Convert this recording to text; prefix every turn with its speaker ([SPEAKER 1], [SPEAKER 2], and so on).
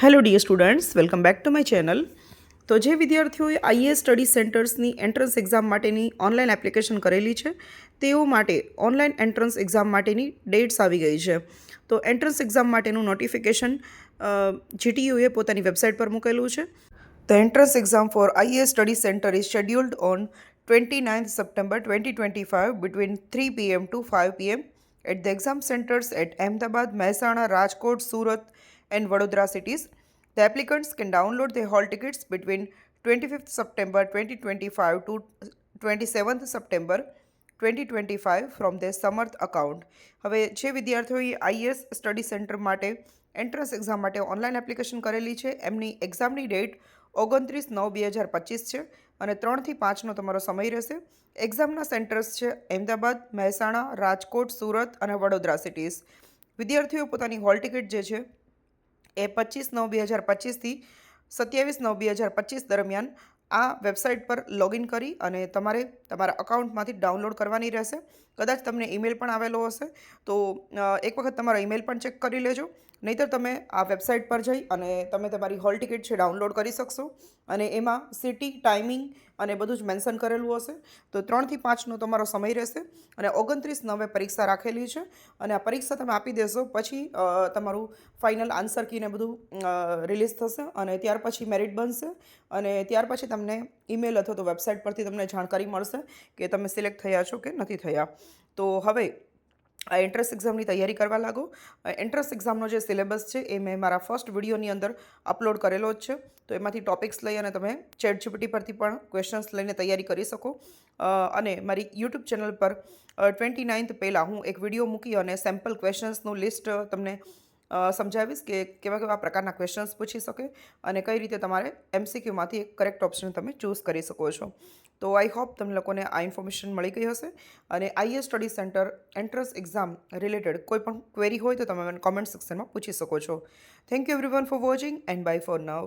[SPEAKER 1] Hello dear students, welcome back to my channel. તો જે વિદ્યાર્થીઓએ આઈએએસ સ્ટડી સેન્ટર્સની એન્ટ્રન્સ એક્ઝામ માટેની ઓનલાઈન એપ્લિકેશન કરેલી છે તેઓ માટે ઓનલાઈન એન્ટ્રન્સ એક્ઝામ માટેની ડેટ્સ આવી ગઈ છે. તો એન્ટ્રન્સ એક્ઝામ માટેનું નોટિફિકેશન જીટીયુએ પોતાની વેબસાઇટ પર મૂકેલું છે. The entrance exam for IAS Study Center is scheduled on 29th September 2025 between 3 p.m. to 5 p.m. at the exam centers at Ahmedabad, Mehsana, Rajkot, Surat, and Vadodara cities. The applicants can download their hall tickets between 25th September 2025 to 27th September 2025 from their Samarth account. હવે જે વિદ્યાર્થીઓએ IAS study centre માટે entrance exam માટે online application કરેલી છે એમની એક્ઝામની date 29/9/2025 છે અને 3 થી 5નો તમારો સમય રહેશે. એક્ઝામના સેન્ટર્સ છે અમદાવાદ, મહેસાણા, રાજકોટ, સુરત અને વડોદરા સિટીઝ. વિદ્યાર્થીઓ પોતાની હોલ ટિકિટ જે છે એ 25/9/2025થી 27/9/2025 દરમિયાન આ વેબસાઇટ પર લોગિન કરી અને તમારે તમારા અકાઉન્ટમાંથી ડાઉનલોડ કરવાની રહેશે. કદાચ તમને ઈમેલ પણ આવેલો હશે તો એક વખત તમારો ઈમેલ પણ ચેક કરી લેજો. નહીંતર તમે આ વેબસાઇટ પર જઈ અને તમે તમારી હોલ ટિકિટ છે ડાઉનલોડ કરી શકશો અને એમાં સિટી, ટાઈમિંગ અને બધું જ મેન્શન કરેલું હશે. તો 3 થી 5નો તમારો સમય રહેશે અને 29/9 પરીક્ષા રાખેલી છે અને આ પરીક્ષા તમે આપી દેશો પછી તમારું ફાઇનલ આન્સર કીને બધું રિલીઝ થશે અને ત્યાર પછી મેરિટ બનશે અને ત્યાર પછી તમને ઈમેલ અથવા તો વેબસાઇટ પરથી તમને જાણકારી મળશે કે તમે સિલેક્ટ થયા છો કે નથી થયા. તો હવે આ એન્ટ્રન્સ એક્ઝામની તૈયારી કરવા લાગો. એન્ટ્રન્સ એક્ઝામનો જે સિલેબસ છે એ મેં મારા ફર્સ્ટ વિડીયોની અંદર અપલોડ કરેલો જ છે. તો એમાંથી ટોપિક્સ લઈ અને તમે ચેટ જીપીટી પરથી પણ ક્વેશ્ચન્સ લઈને તૈયારી કરી શકો. અને મારી યુટ્યુબ ચેનલ પર 29th પહેલાં હું એક વિડીયો મૂકી અને સેમ્પલ ક્વેશ્ચન્સનું લિસ્ટ તમને સમજાવીશ કે કેવા કેવા પ્રકારના ક્વેશ્ચન્સ પૂછી શકે અને કઈ રીતે તમારે એમસીક્યુમાંથી એક કરેક્ટ ઓપ્શન તમે ચૂઝ કરી શકો છો. તો આઈ હોપ તમને લોકોને આ ઇન્ફોર્મેશન મળી ગઈ હશે અને IAS study centre entrance exam related કોઈ પણ ક્વેરી હોય તો તમે મને કોમેન્ટ સેક્શનમાં પૂછી શકો છો. Thank you everyone for watching and bye for now.